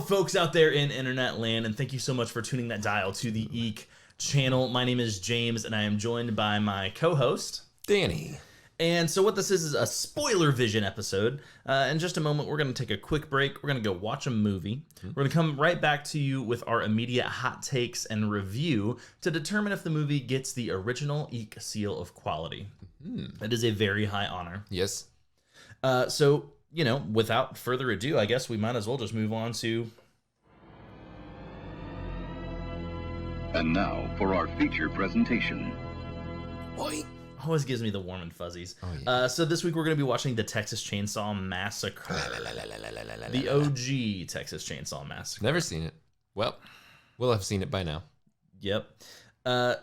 folks out there in internet land, and thank you so much for tuning that dial to the Eek channel. My name is James, and I am joined by my co-host, Danny. And so what this is a SpoilerVision episode. In just a moment, we're going to take a quick break. We're going to go watch a movie. We're going to come right back to you with our immediate hot takes and review to determine if the movie gets the original Eek seal of quality. It is a very high honor. Yes. So, you know, without further ado, I guess we might as well just move on to... And now for our feature presentation. Boy. Always gives me the warm and fuzzies. Oh, yeah. So this week we're going to be watching the Texas Chainsaw Massacre. The OG Texas Chainsaw Massacre. Never seen it. Well, we'll have seen it by now. Yep. So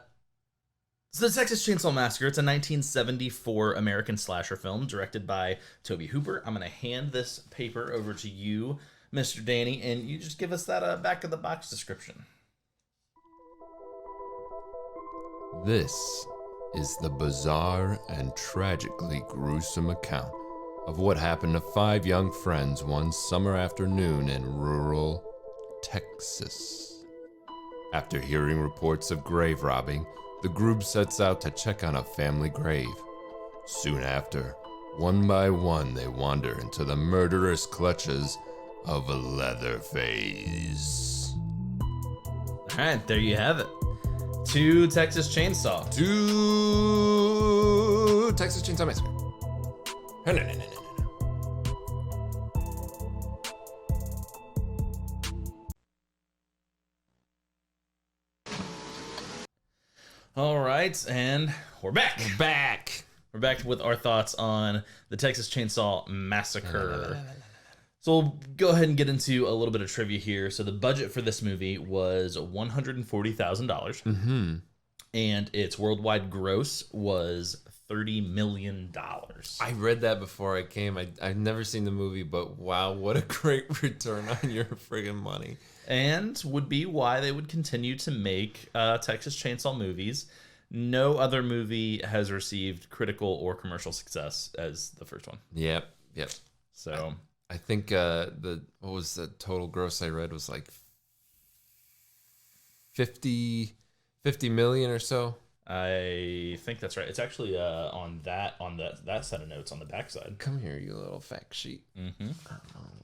the Texas Chainsaw Massacre, it's a 1974 American slasher film directed by Tobe Hooper. I'm going to hand this paper over to you, Mr. Danny, and you just give us that back of the box description. This is the bizarre and tragically gruesome account of what happened to 5 young friends one summer afternoon in rural Texas. After hearing reports of grave robbing, the group sets out to check on a family grave. Soon after, one by one, they wander into the murderous clutches of Leatherface. All right, there you have it. 2 Texas Chainsaw. 2 Texas Chainsaw Massacre. No. All right, and we're back. We're back with our thoughts on the Texas Chainsaw Massacre. So we'll go ahead and get into a little bit of trivia here. So the budget for this movie was $140,000, and its worldwide gross was $30 million. I read that before I came. I've never seen the movie, but wow, what a great return on your friggin' money. And would be why they would continue to make Texas Chainsaw movies. No other movie has received critical or commercial success as the first one. Yep. So... I think what was the total gross I read was like 50 million or so. I think that's right. It's actually on that set of notes on the backside. Come here, you little fact sheet. I'll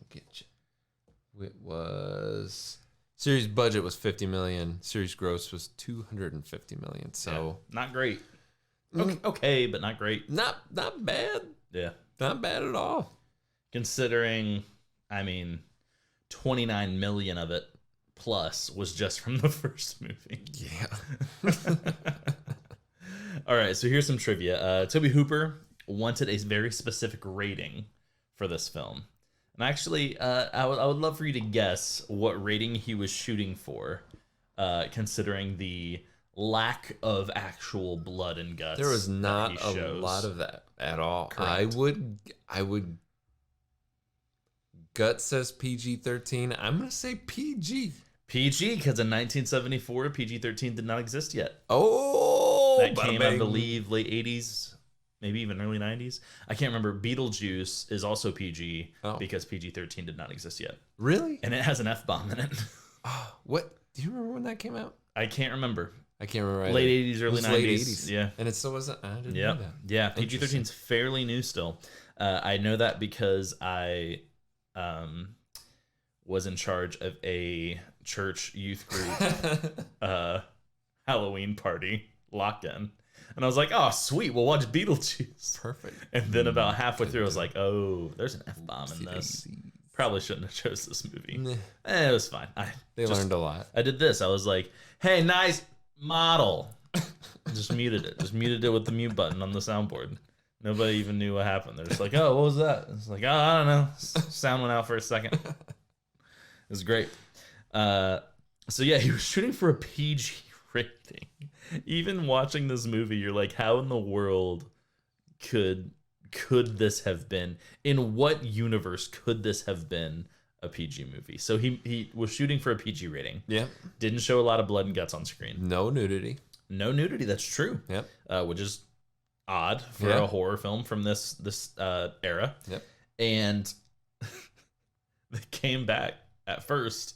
get you. It was series budget was 50 million. Series gross was 250 million. So yeah, not great. Okay, but not great. Not bad. Yeah, not bad at all. Considering, I mean, 29 million of it plus was just from the first movie. Yeah. All right, so here's some trivia. Tobe Hooper wanted a very specific rating for this film. And actually, I would love for you to guess what rating he was shooting for, considering the lack of actual blood and guts. There was not a lot of that at all. Correct. I would Gut says PG-13. I'm going to say PG. PG, because in 1974, PG-13 did not exist yet. Oh! That came, I believe, late 80s, maybe even early 90s. I can't remember. Beetlejuice is also PG because PG-13 did not exist yet. Really? And it has an F-bomb in it. Oh, what? Do you remember when that came out? I can't remember. I can't remember either. Late 80s, early 90s. Late 80s. Yeah. And it still wasn't? I didn't know that. Yeah, PG-13 is fairly new still. I know that because I... was in charge of a church youth group Halloween party lock-in. And I was like, oh, sweet, we'll watch Beetlejuice. Perfect. And then about halfway through, I was like, oh, there's an F-bomb in this. Probably shouldn't have chose this movie. It was fine. They learned a lot. I did this. I was like, hey, nice model. Just muted it. Just muted it with the mute button on the soundboard. Nobody even knew what happened. They're just like, oh, what was that? It's like, oh, I don't know. Sound went out for a second. It was great. So yeah, he was shooting for a PG rating. Even watching this movie, you're like, how in the world could this have been? In what universe could this have been a PG movie? So he was shooting for a PG rating. Yeah. Didn't show a lot of blood and guts on screen. No nudity. No nudity. That's true. Yep. Which is odd for a horror film from this era. Yep. And they came back at first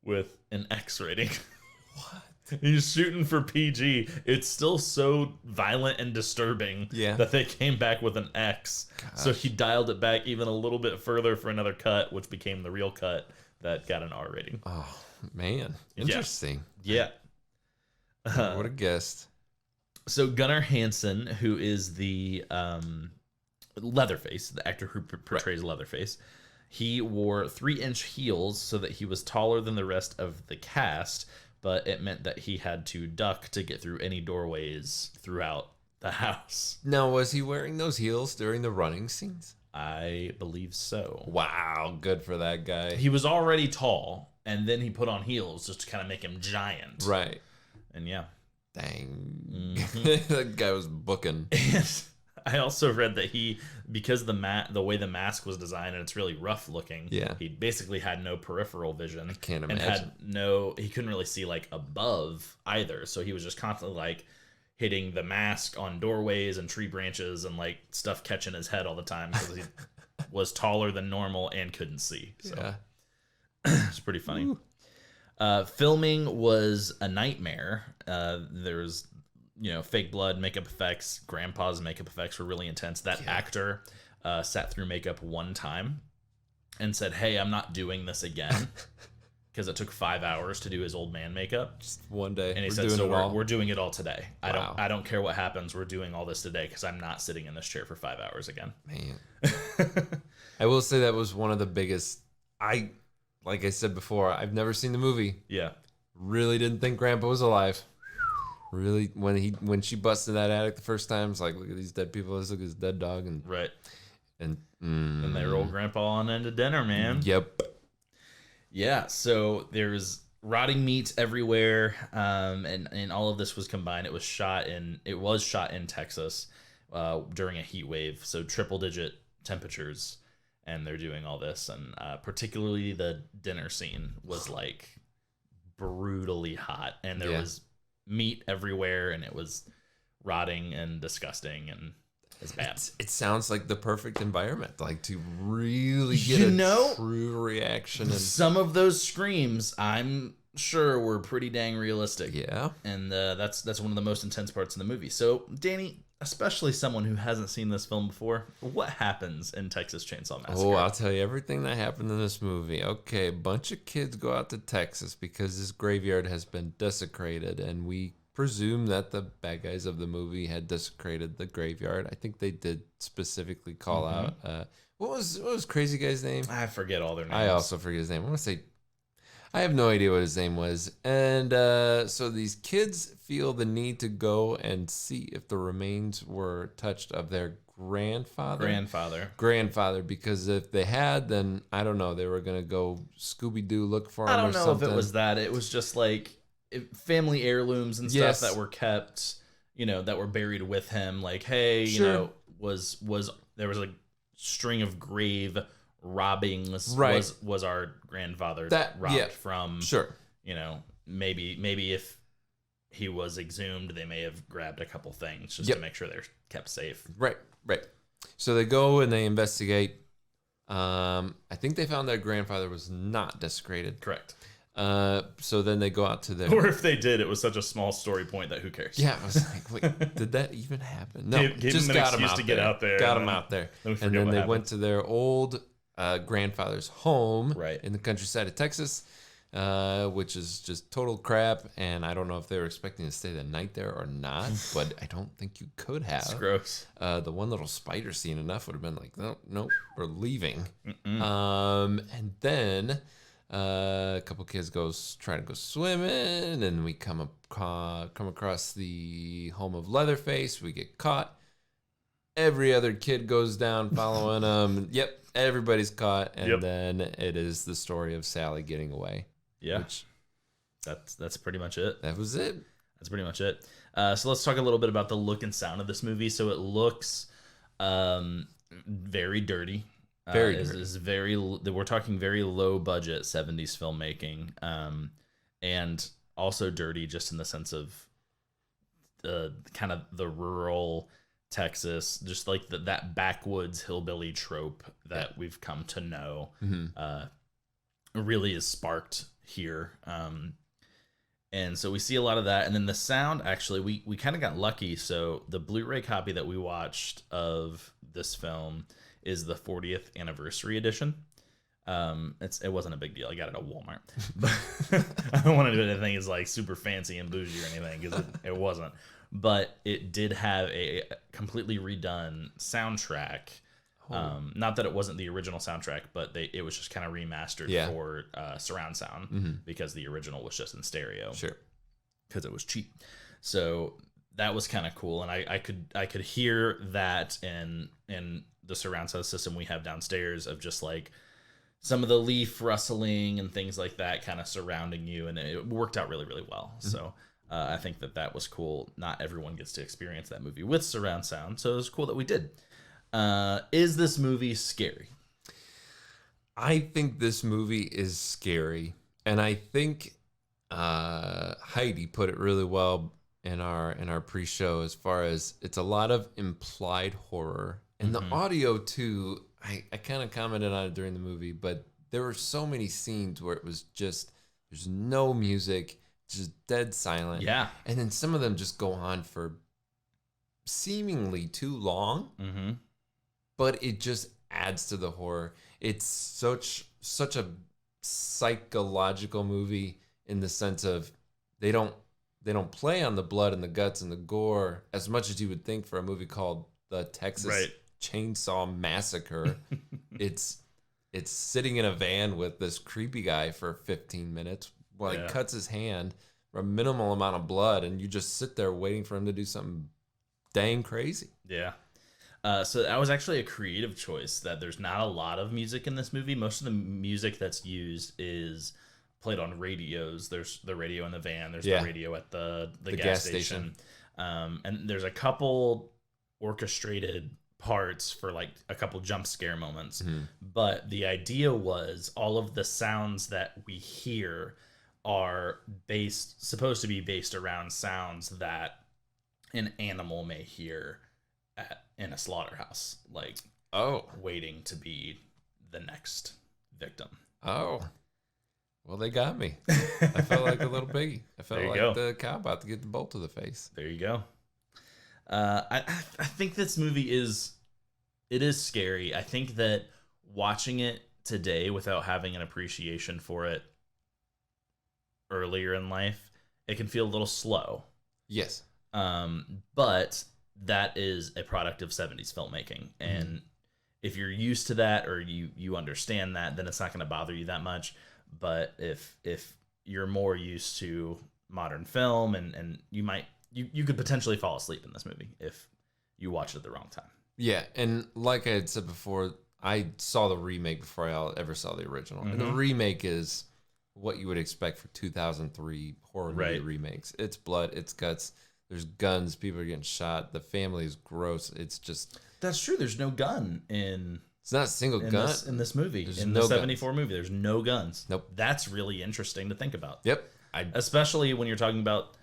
with an X rating. What? He's shooting for PG. It's still so violent and disturbing that they came back with an X. Gosh. So he dialed it back even a little bit further for another cut, which became the real cut that got an R rating. Oh, man. Interesting. Yeah. What a guest. So Gunnar Hansen, who is the Leatherface, the actor who portrays Leatherface, he wore 3-inch heels so that he was taller than the rest of the cast, but it meant that he had to duck to get through any doorways throughout the house. Now, was he wearing those heels during the running scenes? I believe so. Wow, good for that guy. He was already tall, and then he put on heels just to kind of make him giant. Right. And yeah. Dang. Mm-hmm. That guy was booking. And I also read that because the way the mask was designed and it's really rough looking, he basically had no peripheral vision. I can't imagine. And he couldn't really see like above either. So he was just constantly like hitting the mask on doorways and tree branches and like stuff catching his head all the time because he was taller than normal and couldn't see. So it's pretty funny. Filming was a nightmare. There's fake blood, makeup effects. Grandpa's makeup effects were really intense. That actor sat through makeup one time and said, "Hey, I'm not doing this again," because it took 5 hours to do his old man makeup. Just one day. And he said, "So we're doing it all today. Wow. I don't care what happens. We're doing all this today because I'm not sitting in this chair for 5 hours again." Man, I will say that was one of the biggest. Like I said before, I've never seen the movie. Yeah, really didn't think Grandpa was alive. Really, when she busted that attic the first time, it's like, look at these dead people. Let's look at this dead dog, and and they roll Grandpa on into dinner, man. Yep. Yeah. So there's rotting meat everywhere, and all of this was combined. It was shot in Texas during a heat wave, so triple-digit temperatures, and they're doing all this, and particularly the dinner scene was like brutally hot, and there was meat everywhere, and it was rotting and disgusting, and it's bad. It sounds like the perfect environment, like to really get a true reaction. And some of those screams, I'm sure, were pretty dang realistic. Yeah, and that's one of the most intense parts of the movie. So, Danny, especially someone who hasn't seen this film before, what happens in Texas Chainsaw Massacre? Oh, I'll tell you everything that happened in this movie. Okay, a bunch of kids go out to Texas because this graveyard has been desecrated, and we presume that the bad guys of the movie had desecrated the graveyard. I think they did specifically call out. What was crazy guy's name? I forget all their names. I also forget his name. I want to say, I have no idea what his name was. And so these kids feel the need to go and see if the remains were touched of their grandfather, because if they had, then I don't know, they were going to go Scooby-Doo look for him or something. I don't know if it was that. It was just like family heirlooms and stuff that were kept, that were buried with him. Like, hey, was there was a string of grave robbings, was our grandfather robbed from? Sure. Maybe if he was exhumed, they may have grabbed a couple things just to make sure they're kept safe. Right. So they go and they investigate. I think they found their grandfather was not desecrated. Correct. So then they go out to their... Or if they did, it was such a small story point that who cares? Yeah, I was like, wait, did that even happen? No, just got him out get out there. Got him out there. And then they went to their old grandfather's home in the countryside of Texas, which is just total crap. And I don't know if they were expecting to stay the night there or not, but I don't think you could have. It's gross. The one little spider scene enough would have been like, no, we're leaving. And then... a couple kids try to go swimming, and we come across the home of Leatherface. We get caught. Every other kid goes down following them. Yep, everybody's caught, and then it is the story of Sally getting away. Yeah, that's pretty much it. That was it. That's pretty much it. So let's talk a little bit about the look and sound of this movie. So it looks very dirty. We're talking very low budget 70s filmmaking, and also dirty just in the sense of kind of the rural Texas, just like that backwoods hillbilly trope that we've come to know, really is sparked here. And so we see a lot of that. And then the sound, actually, we kind of got lucky. So the Blu-ray copy that we watched of this film is the 40th anniversary edition. It wasn't a big deal. I got it at Walmart, but I don't want to do anything is like super fancy and bougie or anything, because it wasn't. But it did have a completely redone soundtrack. Not that it wasn't the original soundtrack, but it was just kind of remastered for surround sound, because the original was just in stereo. Sure. Because it was cheap. So that was kind of cool, and I could hear that in the surround sound system we have downstairs, of just like some of the leaf rustling and things like that kind of surrounding you, and it worked out really, really well. So I think that was cool. Not everyone gets to experience that movie with surround sound, so it was cool that we did. Is this movie scary? I think this movie is scary, and I think Heidi put it really well in our pre-show, as far as it's a lot of implied horror, and the audio too. I kind of commented on it during the movie, but there were so many scenes where it was just, there's no music, just dead silent. Yeah. And then some of them just go on for seemingly too long, but it just adds to the horror. It's such a psychological movie, in the sense of they don't play on the blood and the guts and the gore as much as you would think for a movie called The Texas Chainsaw Massacre. It's sitting in a van with this creepy guy for 15 minutes while he cuts his hand for a minimal amount of blood, and you just sit there waiting for him to do something dang crazy. Yeah. So that was actually a creative choice, that there's not a lot of music in this movie. Most of the music that's used is played on radios. There's the radio in the van. There's the radio at the gas station. And there's a couple orchestrated parts for like a couple jump scare moments. But the idea was all of the sounds that we hear are supposed to be based around sounds that an animal may hear in a slaughterhouse, like waiting to be the next victim. Well, they got me. I felt like a little piggy. I felt like the cow about to get the bolt to the face. There you go. I think this movie is scary. I think that watching it today without having an appreciation for it earlier in life, it can feel a little slow. Yes. But that is a product of 70s filmmaking. And if you're used to that, or you understand that, then it's not going to bother you that much. But if you're more used to modern film, and you could potentially fall asleep in this movie if you watch it at the wrong time. Yeah, and like I had said before, I saw the remake before I ever saw the original. And the remake is what you would expect for 2003 horror movie remakes. It's blood, it's guts, there's guns, people are getting shot, the family is gross. It's just... That's true, there's no gun in... It's not a single gun. In this movie. There's in no the 74 movie, there's no guns. Nope. That's really interesting to think about. Yep. Especially when you're talking about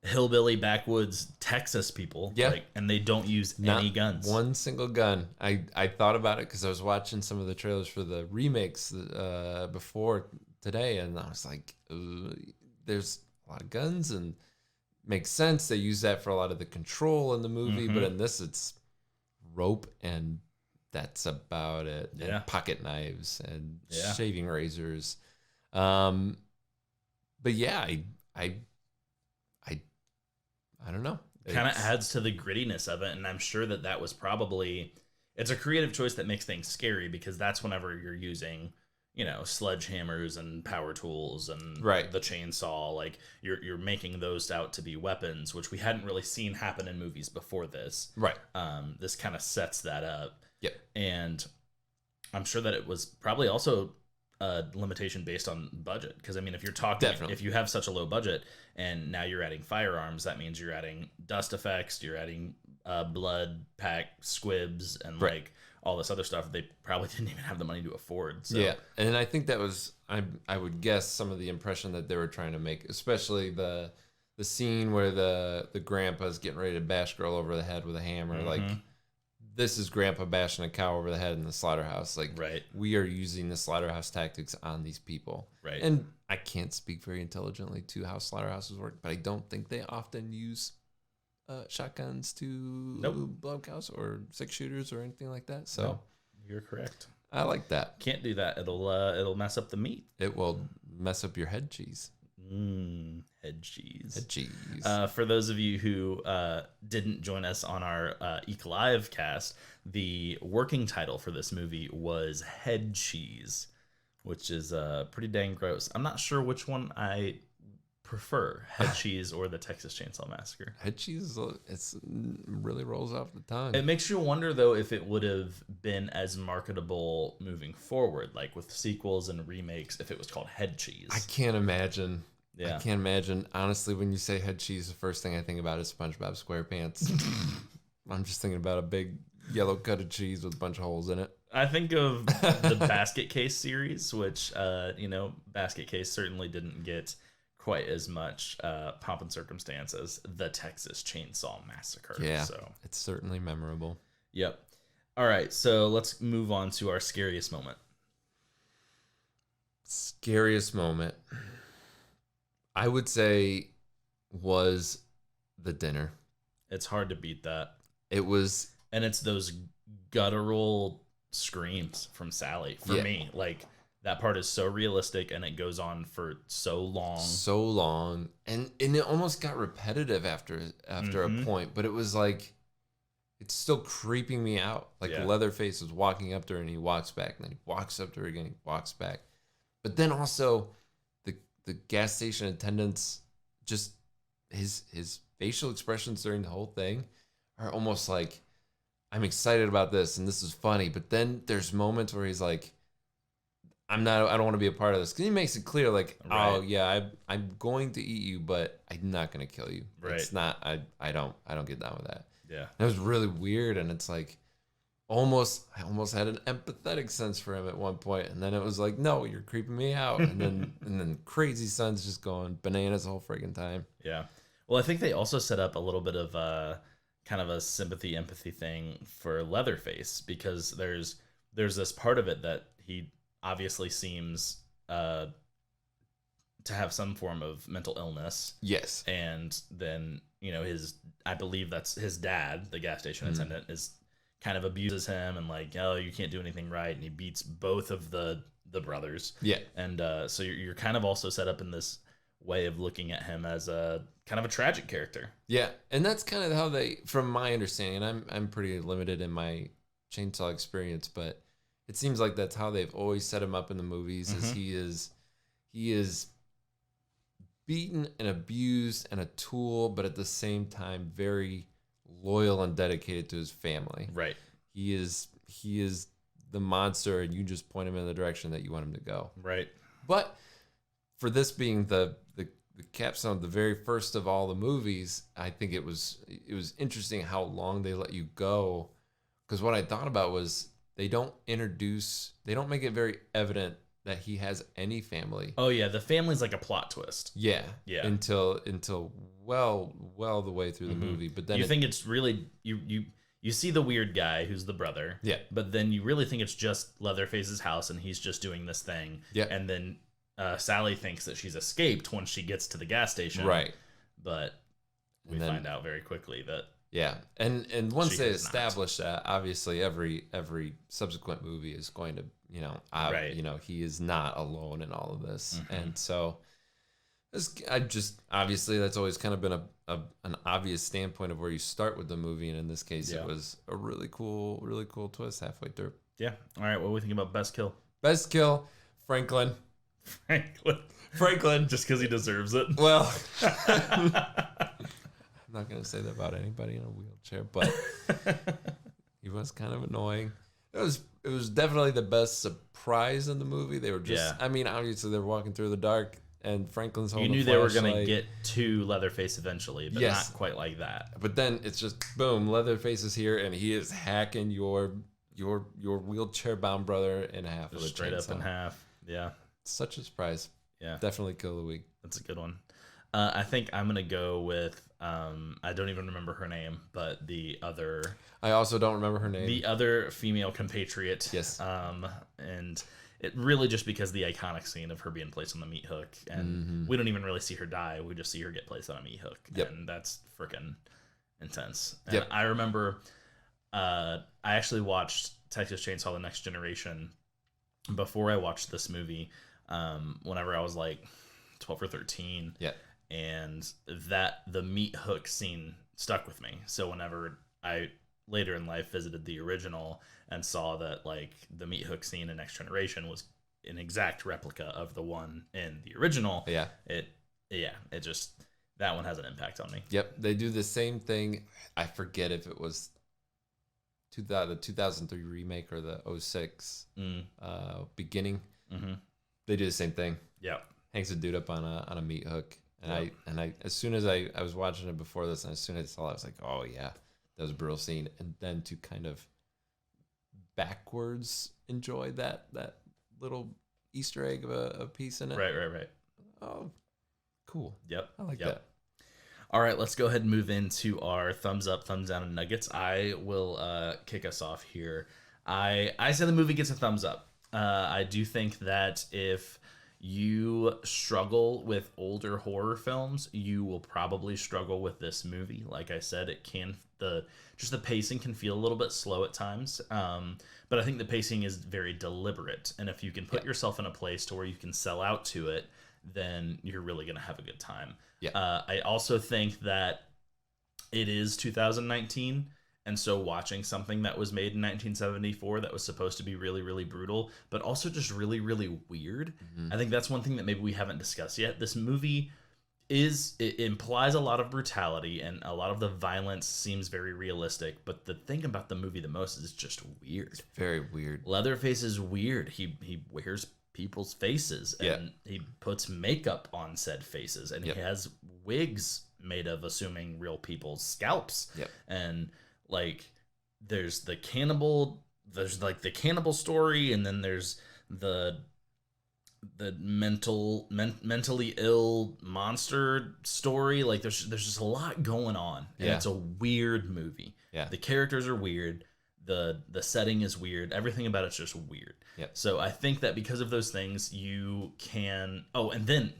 hillbilly backwoods Texas people. Yeah. And they don't use any guns. One single gun. I thought about it because I was watching some of the trailers for the remakes before today, and I was like, there's a lot of guns, and makes sense. They use that for a lot of the control in the movie, but in this it's rope, and that's about it. Yeah. And pocket knives and shaving razors. But yeah, I don't know. Kind of adds to the grittiness of it, and I'm sure that was probably... It's a creative choice that makes things scary, because that's whenever you're using, sledgehammers and power tools and the chainsaw. Like, you're making those out to be weapons, which we hadn't really seen happen in movies before this. Right. This kind of sets that up. Yep. And I'm sure that it was probably also a limitation based on budget, because I mean, if you're talking, if you have such a low budget and now you're adding firearms, that means you're adding dust effects, you're adding blood pack squibs, and like all this other stuff they probably didn't even have the money to afford. So. Yeah, and I think that was I would guess some of the impression that they were trying to make, especially the scene where the grandpa's getting ready to bash girl over the head with a hammer. Like, this is Grandpa bashing a cow over the head in the slaughterhouse. Like, Right. we are using the slaughterhouse tactics on these people. Right. And I can't speak very intelligently to how slaughterhouses work, but I don't think they often use shotguns to blow cows or 6-shooters or anything like that. So No, you're correct. I like that. Can't do that. It'll mess up the meat. It will mess up your head cheese. Head cheese. Head cheese. For those of you who didn't join us on our Eek Live cast, the working title for this movie was Head Cheese, which is pretty dang gross. I'm not sure which one I prefer, Head Cheese or the Texas Chainsaw Massacre. Head cheese, it really rolls off the tongue. It makes you wonder, though, if it would have been as marketable moving forward, like with sequels and remakes, if it was called Head Cheese. I can't imagine. Yeah. I can't imagine. Honestly, when you say head cheese, the first thing I think about is SpongeBob SquarePants. I'm just thinking about a big yellow cut of cheese with a bunch of holes in it. I think of the Basket Case series, which, Basket Case certainly didn't get quite as much pomp and circumstance as the Texas Chainsaw Massacre. Yeah, So, it's certainly memorable. yep. All right, so let's move on to our scariest moment. Scariest moment, I would say, was the dinner. It's hard to beat that. It was... And it's those guttural screams from Sally. For me, like, that part is so realistic, and it goes on for so long. And it almost got repetitive after a point, but it was like, it's still creeping me out. Like, Leatherface is walking up to her, and he walks back, and then he walks up to her again, he walks back. But then also the gas station attendants, just his facial expressions during the whole thing are almost like, I'm excited about this and this is funny. But then there's moments where he's like, I don't want to be a part of this. Because he makes it clear, like, oh yeah, I'm going to eat you, but I'm not going to kill you. Right. It's not. I don't get down with that. Yeah. It was really weird, and it's like, I almost had an empathetic sense for him at one point, and then it was like, no, you're creeping me out, and then Crazy Son's just going bananas the whole friggin' time. Yeah. Well, I think they also set up a little bit of kind of a sympathy, empathy thing for Leatherface, because there's this part of it that he obviously seems to have some form of mental illness. Yes. And then, I believe that's his dad, the gas station attendant, is kind of abuses him and like, oh, you can't do anything right. And he beats both of the brothers. Yeah. And so you're kind of also set up in this way of looking at him as a kind of a tragic character. Yeah. And that's kind of how they, from my understanding, and I'm pretty limited in my chainsaw experience, but it seems like that's how they've always set him up in the movies, is he is beaten and abused and a tool, but at the same time very loyal and dedicated to his family. Right. He is the monster, and you just point him in the direction that you want him to go. Right. But for this being the capstone, the very first of all the movies, I think it was interesting how long they let you go, because what I thought about was they don't make it very evident that he has any family. Oh yeah, the family's like a plot twist. Yeah. Until well the way through the movie, but then you think it's really you see the weird guy who's the brother. Yeah. But then you really think it's just Leatherface's house and he's just doing this thing. Yeah. And then Sally thinks that she's escaped once she gets to the gas station. Right. But we find out very quickly that and once they establish that, obviously every subsequent movie is going to he is not alone in all of this, and so obviously that's always kind of been an obvious standpoint of where you start with the movie, and in this case it was a really cool twist halfway through. Yeah. All right, what do we think about best kill? Best kill, Franklin. Just because he deserves it. Well, I'm not gonna say that about anybody in a wheelchair, but he was kind of annoying. It was definitely the best surprise in the movie. They were just, I mean, obviously they were walking through the dark, and Franklin's holding You knew the they were going to get to Leatherface eventually, but not quite like that. But then it's just, boom, Leatherface is here, and he is hacking your wheelchair-bound brother in half. Just straight up in half, yeah. Such a surprise. Yeah. Definitely kill of the week. That's a good one. I think I'm going to go with I don't even remember her name, but the other. I also don't remember her name. The other female compatriot. Yes. And it really just because the iconic scene of her being placed on the meat hook, and we don't even really see her die. We just see her get placed on a meat hook, and that's freaking intense. And I remember, I actually watched Texas Chainsaw: The Next Generation before I watched this movie. Whenever I was like 12 or 13. Yeah. And the meat hook scene stuck with me. So whenever I later in life visited the original and saw that like the meat hook scene in Next Generation was an exact replica of the one in the original. Yeah. It just, that one has an impact on me. Yep. They do the same thing. I forget if it was the 2003 remake or the 06 beginning. Mm-hmm. They do the same thing. Yeah. Hangs a dude up on a meat hook. And I as soon as I was watching it before this, and as soon as I saw it, I was like, oh yeah, that was a brutal scene. And then to kind of backwards enjoy that little Easter egg of a piece in it. Right. Oh, cool. Yep. I like that. All right, let's go ahead and move into our thumbs up, thumbs down, and nuggets. I will kick us off here. I say the movie gets a thumbs up. I do think that if you struggle with older horror films, you will probably struggle with this movie. Like I said, the pacing can feel a little bit slow at times. But I think the pacing is very deliberate. And if you can put yourself in a place to where you can sell out to it, then you're really going to have a good time. Yeah. I also think that it is 2019. And so watching something that was made in 1974 that was supposed to be really, really brutal, but also just really, really weird. Mm-hmm. I think that's one thing that maybe we haven't discussed yet. This movie it implies a lot of brutality, and a lot of the violence seems very realistic. But the thing about the movie the most is just weird. It's very weird. Leatherface is weird. He wears people's faces, and he puts makeup on said faces, and he has wigs made of assuming real people's scalps. And like there's the cannibal story, and then there's the mentally ill monster story. Like there's just a lot going on, and it's a weird movie. The characters are weird, the setting is weird, everything about it's just weird. So I think that because of those things you can and then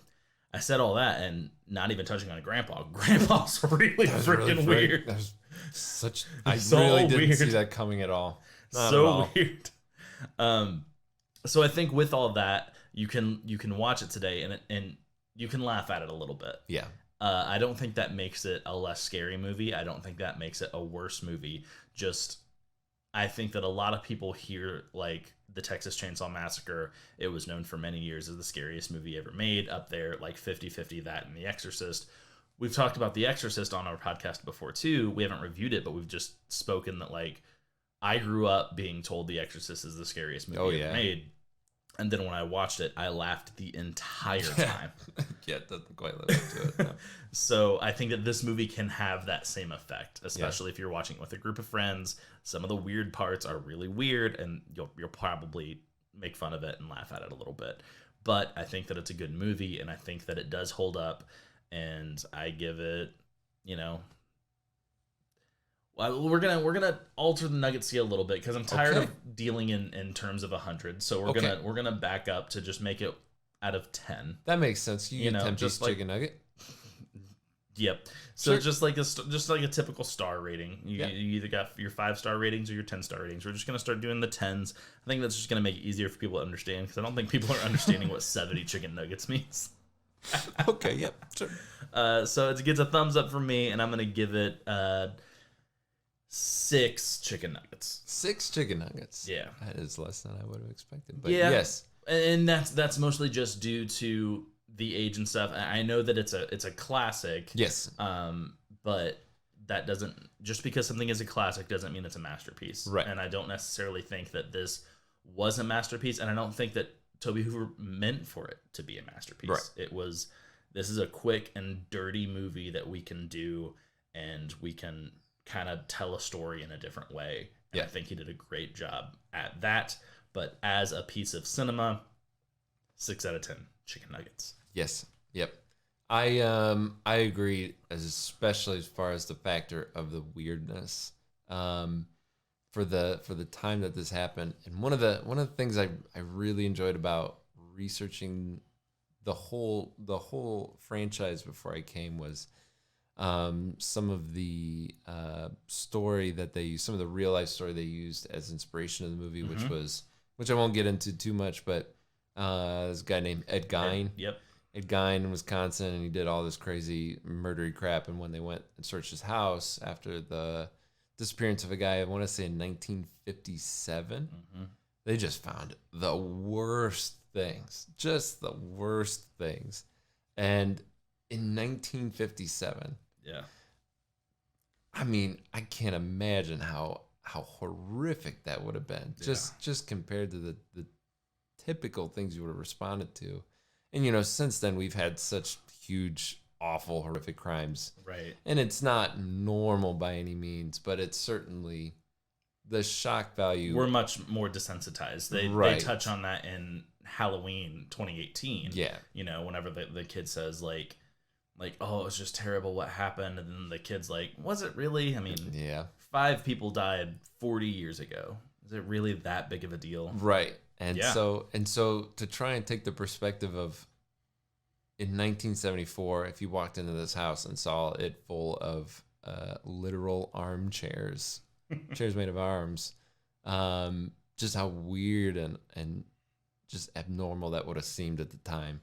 I said all that and not even touching on Grandpa's really freaking weird. I really didn't see that coming at all. Not so at all. Weird. So I think with all that, you can watch it today and you can laugh at it a little bit. Yeah. I don't think that makes it a less scary movie. I don't think that makes it a worse movie. Just I think that a lot of people hear like the Texas Chainsaw Massacre. It was known for many years as the scariest movie ever made, up there like 50-50 that and The Exorcist. We've talked about The Exorcist on our podcast before too. We haven't reviewed it, but we've just spoken that like I grew up being told The Exorcist is the scariest movie ever made. And then when I watched it, I laughed the entire time. It doesn't quite live up to it. No. So I think that this movie can have that same effect, especially if you're watching it with a group of friends. Some of the weird parts are really weird, and you'll probably make fun of it and laugh at it a little bit. But I think that it's a good movie, and I think that it does hold up. And I give it, well, we're gonna alter the nugget scale a little bit because I'm tired of dealing in terms of 100. So we're gonna back up to just make it out of 10. That makes sense. You get 10-piece chicken nugget. Yep. So just like a typical star rating. You either got your 5-star ratings or your 10-star ratings. We're just gonna start doing the 10s. I think that's just gonna make it easier for people to understand because I don't think people are understanding what 70 chicken nuggets means. Okay. Yep. Sure. So it gets a thumbs up from me, and I'm gonna give it 6 chicken nuggets. 6 chicken nuggets. Yeah, that is less than I would have expected. But yes, and that's mostly just due to the age and stuff. I know that it's a classic. Yes. But that doesn't, just because something is a classic doesn't mean it's a masterpiece. Right. And I don't necessarily think that this was a masterpiece, and I don't think that Tobe Hooper meant for it to be a masterpiece. Right. This is a quick and dirty movie that we can do, and we can kind of tell a story in a different way. And I think he did a great job at that. But as a piece of cinema, 6 out of 10 chicken nuggets. Yes. Yep. I agree, especially as far as the factor of the weirdness. For the time that this happened, and one of the things I really enjoyed about researching the whole franchise before I came was some of the story that they used, some of the real life story they used as inspiration of the movie, which I won't get into too much, but this guy named Ed Gein. Yep. Ed Gein in Wisconsin, and he did all this crazy murdery crap. And when they went and searched his house after the disappearance of a guy, I want to say in 1957, they just found the worst things, just the worst things. And in 1957, yeah, I mean, I can't imagine how horrific that would have been, just compared to the typical things you would have responded to. And, since then we've had such huge, awful, horrific crimes. Right. And it's not normal by any means, but it's certainly the shock value. We're much more desensitized. They touch on that in Halloween 2018. Yeah. Whenever the kid says like, oh, it was just terrible what happened. And then the kid's like, was it really? I mean, 5 people died 40 years ago. Is it really that big of a deal? Right. And so to try and take the perspective of in 1974, if you walked into this house and saw it full of literal armchairs, chairs made of arms, just how weird and just abnormal that would have seemed at the time.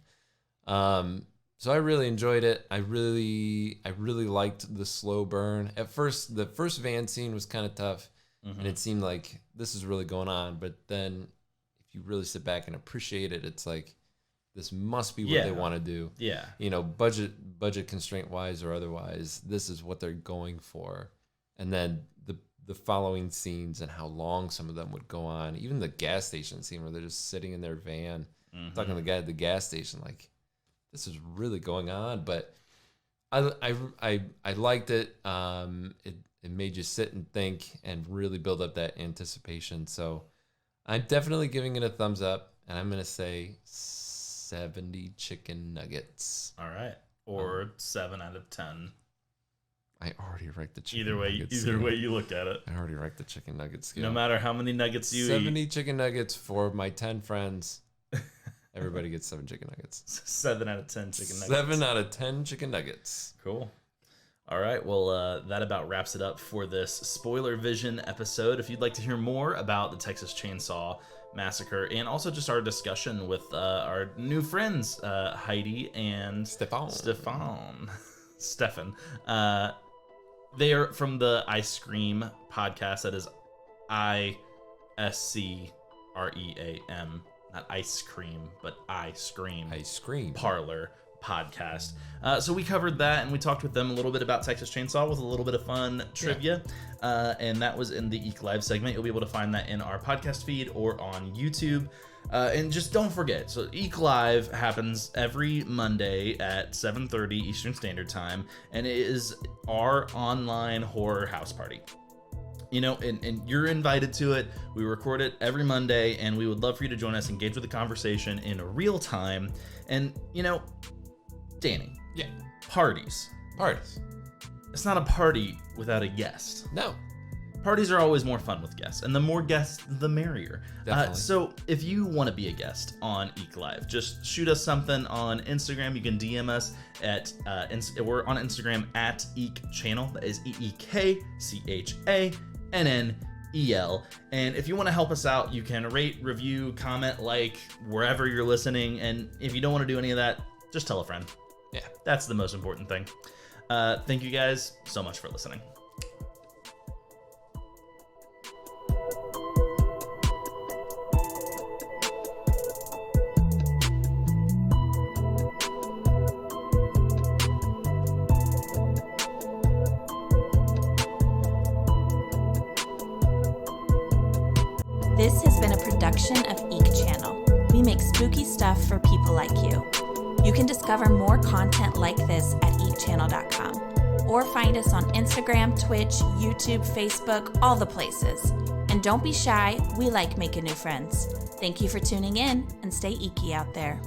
So I really enjoyed it. I really liked the slow burn. At first, the first van scene was kind of tough, and it seemed like this is really going on. But then, if you really sit back and appreciate it, it's like this must be what they want to do. Yeah, budget constraint wise or otherwise, this is what they're going for. And then the following scenes and how long some of them would go on. Even the gas station scene where they're just sitting in their van, talking to the guy at the gas station, like, this is really going on. But I liked it. It made you sit and think and really build up that anticipation. So I'm definitely giving it a thumbs up, and I'm gonna say 70 chicken nuggets. All right, or 7 out of 10. I already ranked the chicken. Either way you look at it. I already ranked the chicken nuggets scale. No matter how many nuggets you 70 chicken nuggets for my 10 friends. Everybody gets 7 chicken nuggets. 7 out of 10 chicken nuggets. 7 out of 10 chicken nuggets. Cool. All right. Well, that about wraps it up for this SpoilerVision episode. If you'd like to hear more about the Texas Chainsaw Massacre and also just our discussion with our new friends, Heidi and Stefan. They are from the Ice Cream podcast. That is ISCREAM. Not ice cream, but Ice Cream Parlor podcast. So we covered that, and we talked with them a little bit about Texas Chainsaw with a little bit of fun trivia. And that was in the Eek Live segment. You'll be able to find that in our podcast feed or on YouTube. And just don't forget, so Eek Live happens every Monday at 7:30 Eastern Standard Time, and it is our online horror house party. And you're invited to it. We record it every Monday, and we would love for you to join us, engage with the conversation in real time. And, Danny. Yeah. Parties. It's not a party without a guest. No. Parties are always more fun with guests, and the more guests, the merrier. So if you want to be a guest on Eek Live, just shoot us something on Instagram. You can DM us at, we're on Instagram at Eek Channel. That is EEKCHANNEL. And if you want to help us out, you can rate, review, comment, like, wherever you're listening. And if you don't want to do any of that, just tell a friend. Yeah. That's the most important thing. Thank you guys so much for listening. This has been a production of Eek Channel. We make spooky stuff for people like you. You can discover more content like this at eekchannel.com or find us on Instagram, Twitch, YouTube, Facebook, all the places. And don't be shy, we like making new friends. Thank you for tuning in, and stay eeky out there.